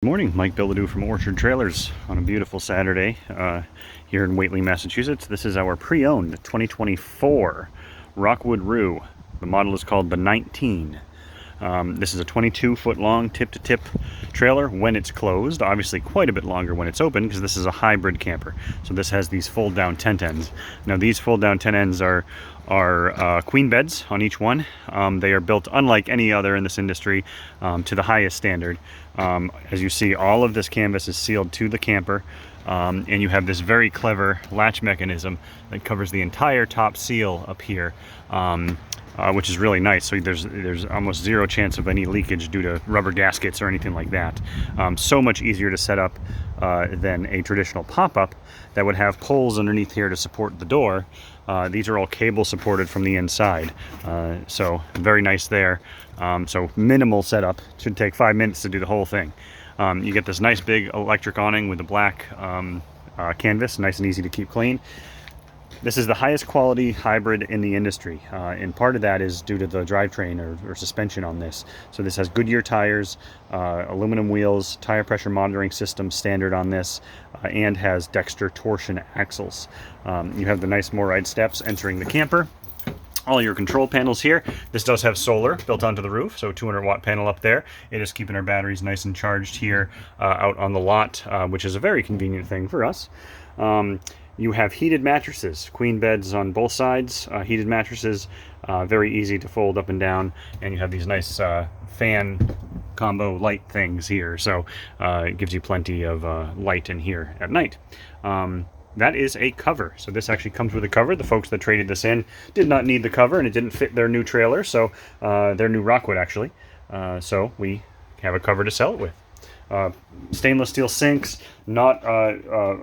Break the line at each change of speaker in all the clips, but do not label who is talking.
Good morning, Mike Billadou from Orchard Trailers on a beautiful Saturday here in Whately, Massachusetts. This is our pre-owned 2024 Rockwood Roo. The model is called the 19. This is a 22-foot long tip-to-tip trailer when it's closed. Obviously quite a bit longer when it's open because this is a hybrid camper. So this has these fold-down tent ends. Now these fold-down tent ends are queen beds on each one. They are built unlike any other in this industry to the highest standard. As you see, all of this canvas is sealed to the camper. And you have this very clever latch mechanism that covers the entire top seal up here, which is really nice. So there's almost zero chance of any leakage due to rubber gaskets or anything like that. So much easier to set up than a traditional pop-up that would have poles underneath here to support the door. These are all cable supported from the inside, so very nice there. So minimal setup, should take 5 minutes to do the whole thing. You get this nice big electric awning with a black canvas, nice and easy to keep clean. This is the highest quality hybrid in the industry, and part of that is due to the drivetrain or suspension on this. So this has Goodyear tires, aluminum wheels, tire pressure monitoring system standard on this, and has Dexter torsion axles. You have the nice MORryde steps entering the camper. All your control panels here. This does have solar built onto the roof, so 200-watt panel up there. It is keeping our batteries nice and charged here out on the lot, which is a very convenient thing for us. You have heated mattresses, queen beds on both sides, heated mattresses, very easy to fold up and down, and you have these nice fan combo light things here, so it gives you plenty of light in here at night. That is a cover. So this actually comes with a cover. The folks that traded this in did not need the cover, and it didn't fit their new trailer, so their new Rockwood actually. So we have a cover to sell it with. Stainless steel sinks, not edge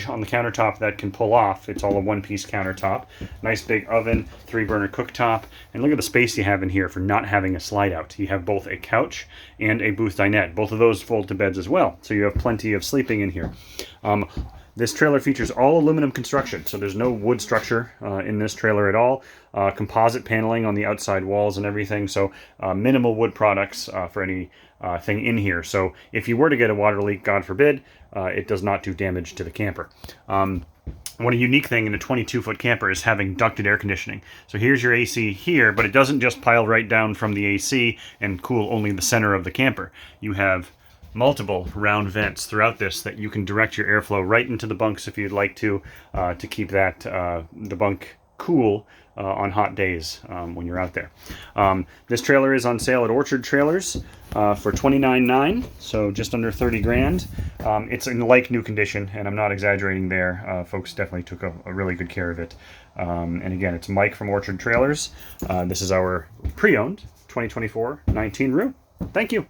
on the countertop that can pull off. It's all a one-piece countertop. Nice big oven, 3-burner cooktop, and look at the space you have in here for not having a slide out. You have both a couch and a booth dinette. Both of those fold to beds as well, so you have plenty of sleeping in here. This trailer features all aluminum construction, so there's no wood structure in this trailer at all. Composite paneling on the outside walls and everything, so minimal wood products for any thing in here. So if you were to get a water leak, God forbid, it does not do damage to the camper. One unique thing in a 22-foot camper is having ducted air conditioning. So here's your AC here, but it doesn't just pile right down from the AC and cool only the center of the camper. You have multiple round vents throughout this that you can direct your airflow right into the bunks if you'd like to keep that the bunk cool on hot days when you're out there. This trailer is on sale at Orchard Trailers for $29,900, so just under 30 grand. It's in like new condition, and I'm not exaggerating there. Folks definitely took a really good care of it. And again, it's Mike from Orchard Trailers. This is our pre-owned 2024 19 Roo. Thank you.